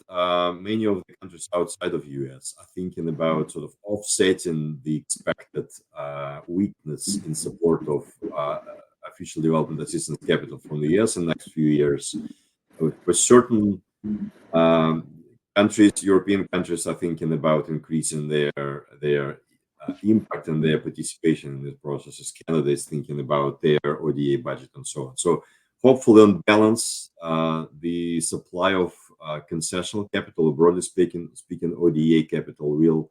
many of the countries outside of the US are thinking about sort of offsetting the expected weakness in support of official development assistance capital from the US in the next few years. For certain countries, European countries are thinking about increasing their impact and their participation in this process. Canada is thinking about their ODA budget and so on. So hopefully, on balance, the supply of concessional capital, broadly speaking, ODA capital will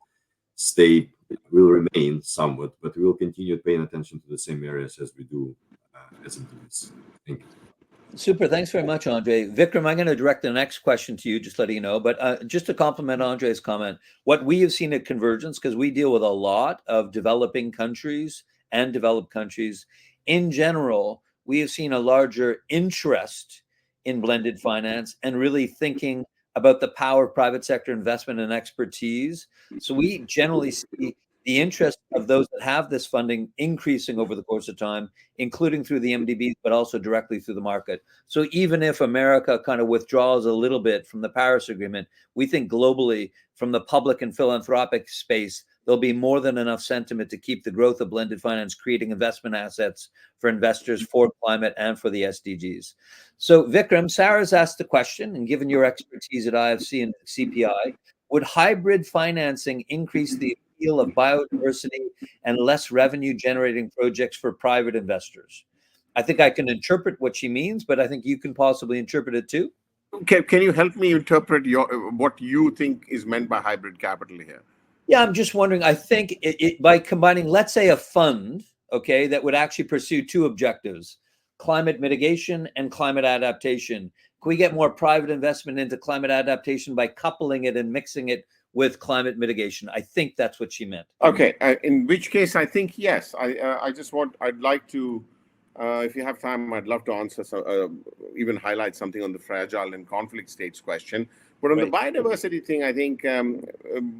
remain somewhat, but we will continue paying attention to the same areas as we do as MDBs. Thank you. Super. Thanks very much, Andre. Vikram, I'm going to direct the next question to you, just letting you know. But just to complement Andre's comment, what we have seen at Convergence, because we deal with a lot of developing countries and developed countries, in general, we have seen a larger interest in blended finance and really thinking about the power of private sector investment and expertise. So we generally see the interest of those that have this funding increasing over the course of time, including through the MDBs, but also directly through the market. So even if America kind of withdraws a little bit from the Paris Agreement, we think globally from the public and philanthropic space, there'll be more than enough sentiment to keep the growth of blended finance, creating investment assets for investors for climate and for the SDGs. So Vikram, Sarah's asked the question, and given your expertise at IFC and CPI, would hybrid financing increase the appeal of biodiversity and less revenue generating projects for private investors? I think I can interpret what she means, but I think you can possibly interpret it too. Can you help me interpret what you think is meant by hybrid capital here? Yeah, I'm just wondering, I think by combining, let's say, a fund, okay, that would actually pursue two objectives, climate mitigation and climate adaptation. Can we get more private investment into climate adaptation by coupling it and mixing it with climate mitigation? I think that's what she meant. Okay, in which case, I think, yes. I'd like to, if you have time, I'd love to answer, even highlight something on the fragile and conflict states question. But on the biodiversity thing, I think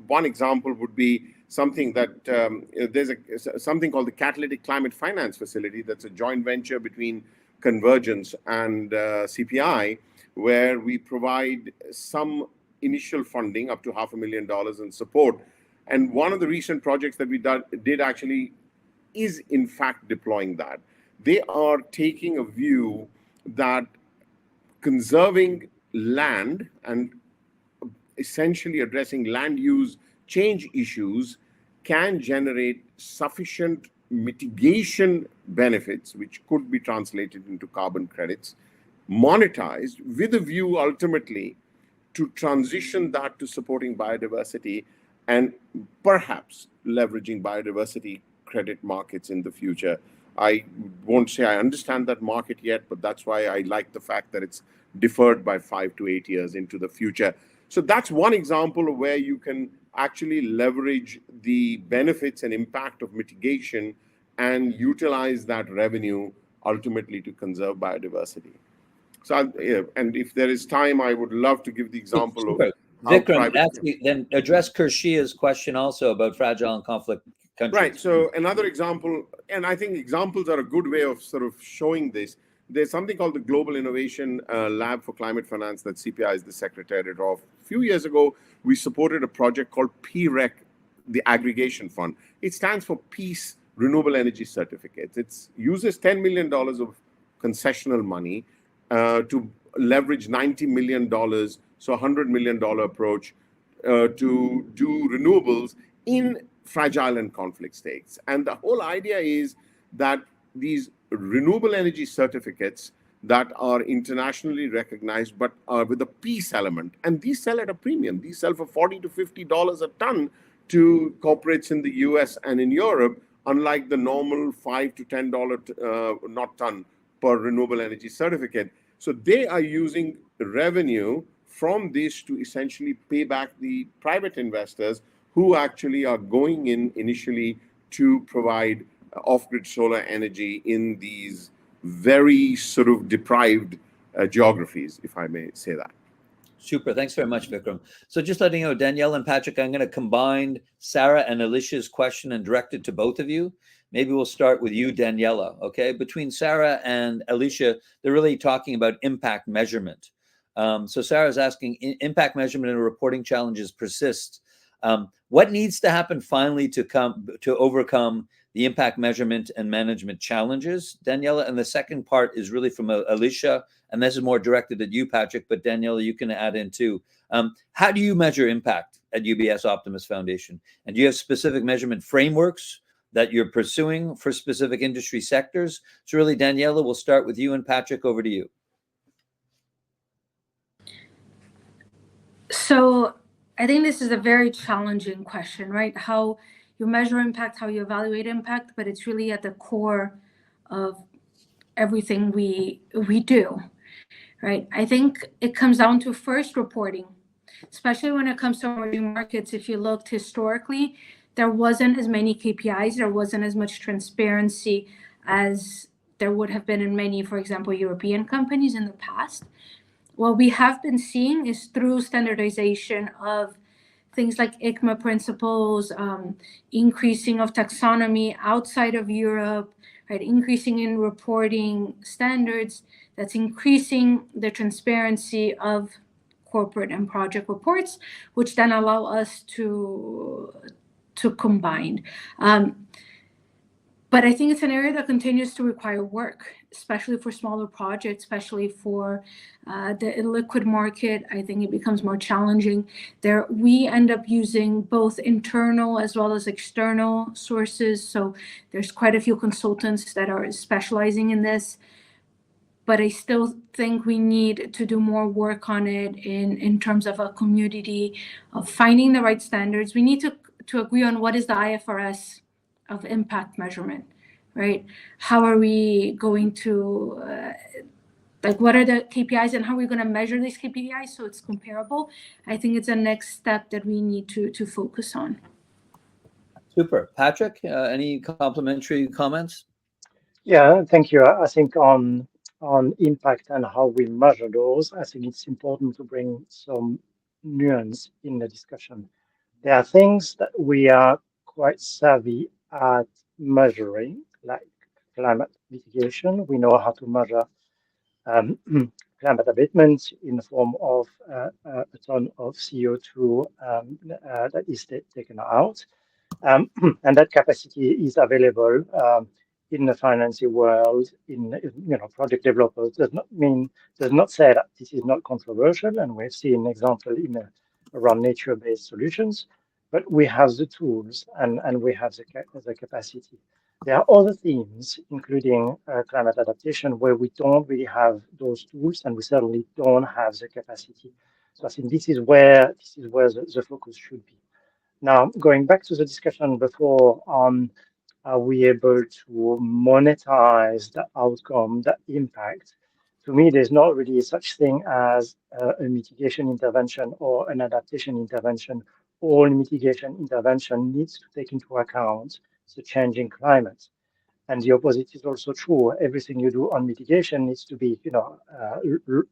one example would be something that there's something called the Catalytic Climate Finance Facility. That's a joint venture between Convergence and CPI, where we provide some initial funding up to $500,000 in support. And one of the recent projects that we did actually is in fact deploying that. They are taking a view that conserving land and essentially addressing land use change issues can generate sufficient mitigation benefits, which could be translated into carbon credits, monetized with a view ultimately to transition that to supporting biodiversity and perhaps leveraging biodiversity credit markets in the future. I won't say I understand that market yet, but that's why I like the fact that it's deferred by 5 to 8 years into the future. So that's one example of where you can actually leverage the benefits and impact of mitigation and utilize that revenue ultimately to conserve biodiversity. So, and if there is time, I would love to give the example of Vikram, then address Kirshia's question also about fragile and conflict countries. Right. So another example, and I think examples are a good way of sort of showing this. There's something called the Global Innovation Lab for Climate Finance that CPI is the secretariat of. A few years ago, we supported a project called PREC, the aggregation fund. It stands for Peace, renewable energy certificates. It uses $10 million of concessional money to leverage $90 million, so $100 million approach to do renewables in fragile and conflict states. And the whole idea is that these renewable energy certificates that are internationally recognized but are with a peace element, and these sell at a premium. These sell for $40 to $50 a ton to corporates in the US and in Europe, unlike the normal $5 to $10 not ton per renewable energy certificate. So they are using revenue from this to essentially pay back the private investors who actually are going in initially to provide off-grid solar energy in these very sort of deprived geographies, if I may say that. Super. Thanks very much, Vikram. So just letting you know, Danielle and Patrick, I'm going to combine Sarah and Alicia's question and direct it to both of you. Maybe we'll start with you, Daniela. Okay. Between Sarah and Alicia, they're really talking about impact measurement. So Sarah's asking, impact measurement and reporting challenges persist. What needs to happen finally to overcome the impact measurement and management challenges, Daniela? And the second part is really from Alicia, and this is more directed at you, Patrick, but Daniela, you can add in too. How do you measure impact at UBS Optimus Foundation? And do you have specific measurement frameworks that you're pursuing for specific industry sectors? So really, Daniela, we'll start with you, and Patrick, over to you. So I think this is a very challenging question, right? How you measure impact, how you evaluate impact, but it's really at the core of everything we do, right? I think it comes down to first reporting, especially when it comes to emerging markets. If you looked historically, there wasn't as many KPIs, there wasn't as much transparency as there would have been in many, for example, European companies in the past. What we have been seeing is through standardization of things like ICMA principles, increasing of taxonomy outside of Europe, right? Increasing in reporting standards, that's increasing the transparency of corporate and project reports, which then allow us to combine. But I think it's an area that continues to require work, especially for smaller projects, especially for the illiquid market. I think it becomes more challenging. There, we end up using both internal as well as external sources. So there's quite a few consultants that are specializing in this. But I still think we need to do more work on it in terms of a community, of finding the right standards. We need to agree on what is the IFRS of impact measurement, right? How are we going to, what are the KPIs and how are we going to measure these KPIs so it's comparable? I think it's a next step that we need to focus on. Super. Patrick, any complimentary comments? Yeah, thank you. I think on impact and how we measure those, I think it's important to bring some nuance in the discussion. There are things that we are quite savvy at measuring, like climate mitigation. We know how to measure climate abatement in the form of a ton of CO2 that is taken out. And that capacity is available in the financing world, in project developers. Does not say that this is not controversial, and we've seen example around nature-based solutions. But we have the tools and we have the capacity. There are other themes, including climate adaptation, where we don't really have those tools, and we certainly don't have the capacity. So I think this is where the focus should be. Now, going back to the discussion before, are we able to monetize the outcome, the impact? To me, there's not really such thing as a mitigation intervention or an adaptation intervention. All mitigation intervention needs to take into account the changing climate. And the opposite is also true. Everything you do on mitigation needs to be,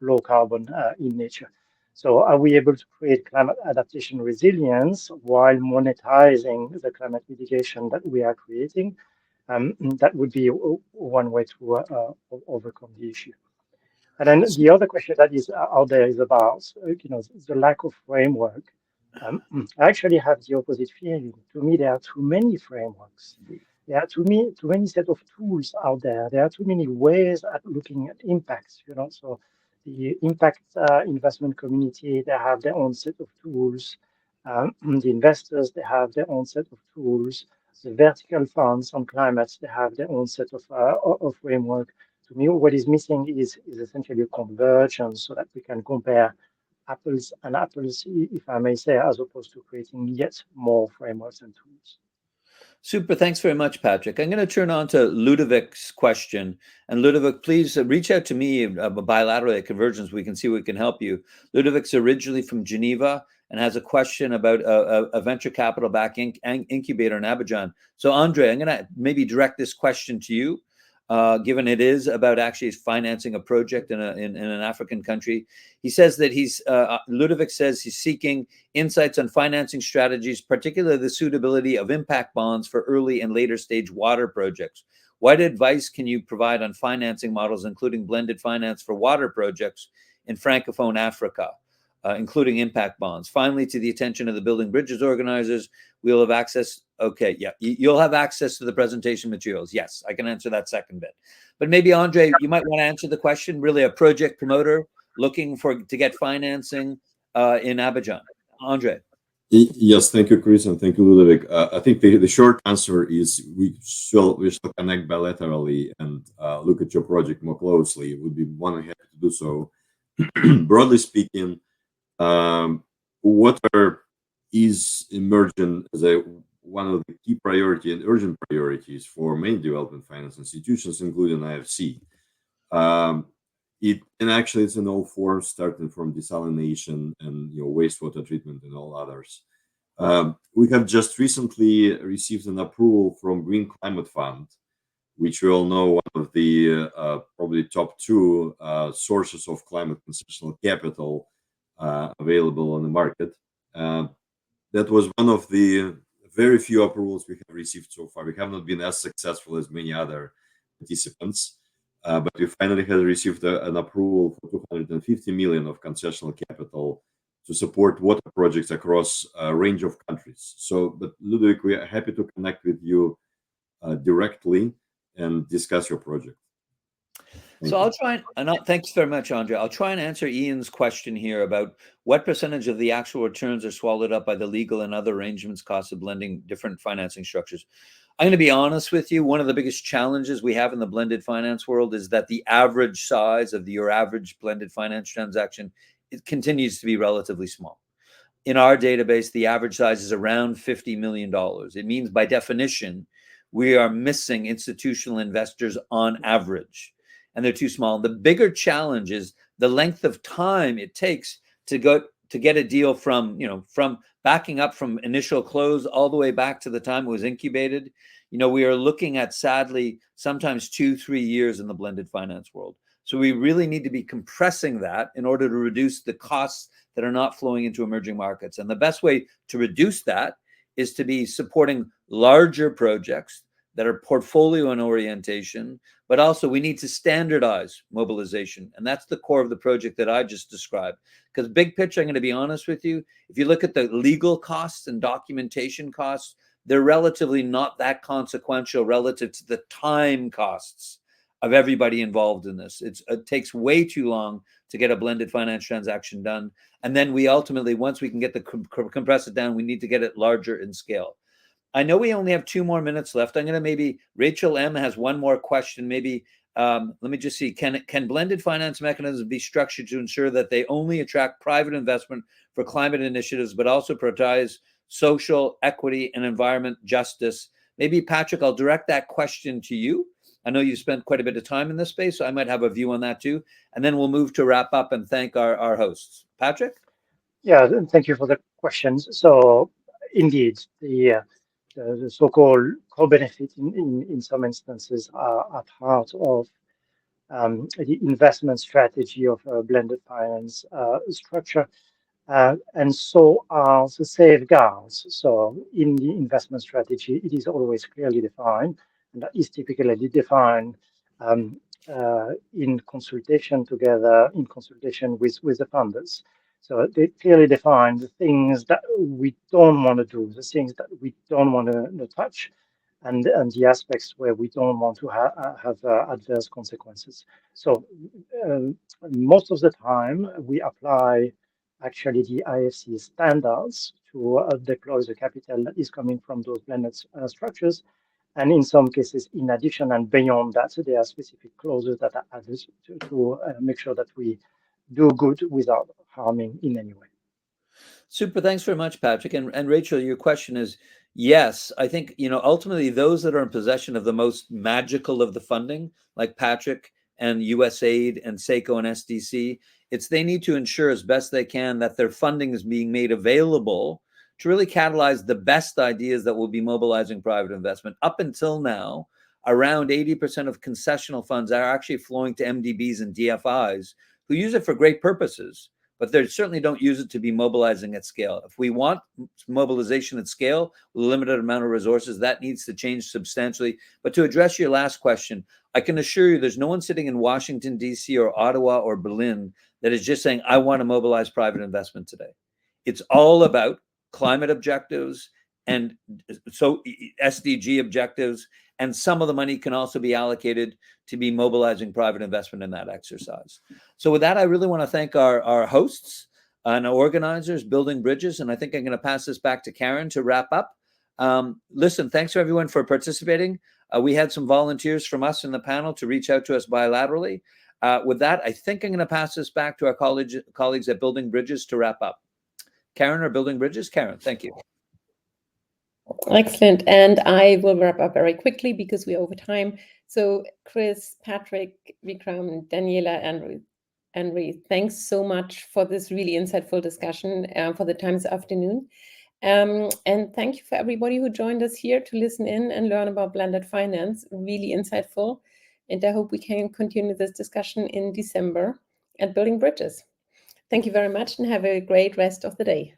low carbon in nature. So are we able to create climate adaptation resilience while monetizing the climate mitigation that we are creating? That would be one way to overcome the issue. And then the other question that is out there is about, the lack of framework. I actually have the opposite feeling. To me, there are too many frameworks. there are too many set of tools out there. There are too many ways at looking at impacts. So the impact investment community, they have their own set of tools. The investors, they have their own set of tools. The vertical funds on climate, they have their own set of framework. To me, what is missing is essentially a convergence so that we can compare apples and apples, if I may say, as opposed to creating yet more frameworks and tools. Super. Thanks very much, Patrick. I'm going to turn on to Ludovic's question. And Ludovic, please reach out to me bilaterally at Convergence. We can see we can help you. Ludovic's originally from Geneva and has a question about a venture capital back incubator in Abidjan. So, Andre, I'm going to maybe direct this question to you. Given it is about actually financing a project in an African country. He says that Ludovic says he's seeking insights on financing strategies, particularly the suitability of impact bonds for early and later stage water projects. What advice can you provide on financing models, including blended finance for water projects in Francophone Africa, including impact bonds? Finally, to the attention of the Building Bridges organizers, we'll have access. Okay, yeah, you'll have access to the presentation materials. Yes, I can answer that second bit. But maybe, Andre, you might want to answer the question, really a project promoter looking to get financing in Abidjan. Andre. Yes, thank you, Chris, and thank you, Ludovic. I think the short answer is we shall connect bilaterally and look at your project more closely. We'd be more than happy to do so. Broadly speaking, water is emerging as one of the key priority and urgent priorities for many development finance institutions, including IFC. It's in all forms, starting from desalination and wastewater treatment and all others. We have just recently received an approval from Green Climate Fund, which we all know one of the probably top two sources of climate concessional capital available on the market. That was one of the very few approvals we have received so far. We have not been as successful as many other participants, but we finally have received an approval for 250 million of concessional capital to support water projects across a range of countries. But Ludovic, we are happy to connect with you directly and discuss your project. I'll try and thanks very much, Andre. I'll try and answer Ian's question here about what percentage of the actual returns are swallowed up by the legal and other arrangements costs of blending different financing structures. I'm going to be honest with you. One of the biggest challenges we have in the blended finance world is that the average size of your average blended finance transaction, it continues to be relatively small. In our database, the average size is around $50 million. It means by definition, we are missing institutional investors on average. And they're too small. The bigger challenge is the length of time it takes to get a deal from backing up from initial close all the way back to the time it was incubated. We are looking at, sadly, sometimes 2-3 years in the blended finance world. So we really need to be compressing that in order to reduce the costs that are not flowing into emerging markets. And the best way to reduce that is to be supporting larger projects that are portfolio in orientation, but also we need to standardize mobilization. And that's the core of the project that I just described. Because big picture, I'm going to be honest with you, if you look at the legal costs and documentation costs, they're relatively not that consequential relative to the time costs of everybody involved in this. It takes way too long to get a blended finance transaction done. And then we ultimately, once we can get compress it down, we need to get it larger in scale. I know we only have 2 more minutes left. I'm going to maybe, Rachel M has one more question. Maybe, let me just see. Can blended finance mechanisms be structured to ensure that they only attract private investment for climate initiatives, but also prioritize social equity and environment justice? Maybe, Patrick, I'll direct that question to you. I know you spent quite a bit of time in this space, so I might have a view on that too. And then we'll move to wrap up and thank our hosts. Patrick? Yeah, thank you for the questions. So indeed, the so-called co-benefit in some instances are part of the investment strategy of a blended finance structure. And so are the safeguards. So in the investment strategy, it is always clearly defined, and that is typically defined in consultation with the funders. So they clearly define the things that we don't want to do, the things that we don't want to touch, and the aspects where we don't want to have adverse consequences. So most of the time we apply actually the IFC standards to deploy the capital that is coming from those blended structures. And in some cases, in addition and beyond that, so there are specific clauses that are added to make sure that we do good without harming in any way. Super. Thanks very much, Patrick. And Rachel, your question is, yes, I think, ultimately those that are in possession of the most magical of the funding, like Patrick and USAID and SACO and SDC, they need to ensure as best they can that their funding is being made available to really catalyze the best ideas that will be mobilizing private investment. Up until now, around 80% of concessional funds are actually flowing to MDBs and DFIs who use it for great purposes, but they certainly don't use it to be mobilizing at scale. If we want mobilization at scale with a limited amount of resources, that needs to change substantially. But to address your last question, I can assure you there's no one sitting in Washington, D.C. or Ottawa or Berlin that is just saying, I want to mobilize private investment today. It's all about climate objectives and so SDG objectives, and some of the money can also be allocated to be mobilizing private investment in that exercise. So with that, I really want to thank our hosts and our organizers, Building Bridges, and I think I'm going to pass this back to Karen to wrap up. Listen, thanks for everyone for participating. We had some volunteers from us in the panel to reach out to us bilaterally. With that, I think I'm going to pass this back to our colleagues at Building Bridges to wrap up. Karen or Building Bridges? Karen, thank you. Excellent. And I will wrap up very quickly because we're over time. So Chris, Patrick, Vikram, Daniela, and Henry, thanks so much for this really insightful discussion for the time this afternoon. And thank you for everybody who joined us here to listen in and learn about blended finance. Really insightful. And I hope we can continue this discussion in December at Building Bridges. Thank you very much and have a great rest of the day.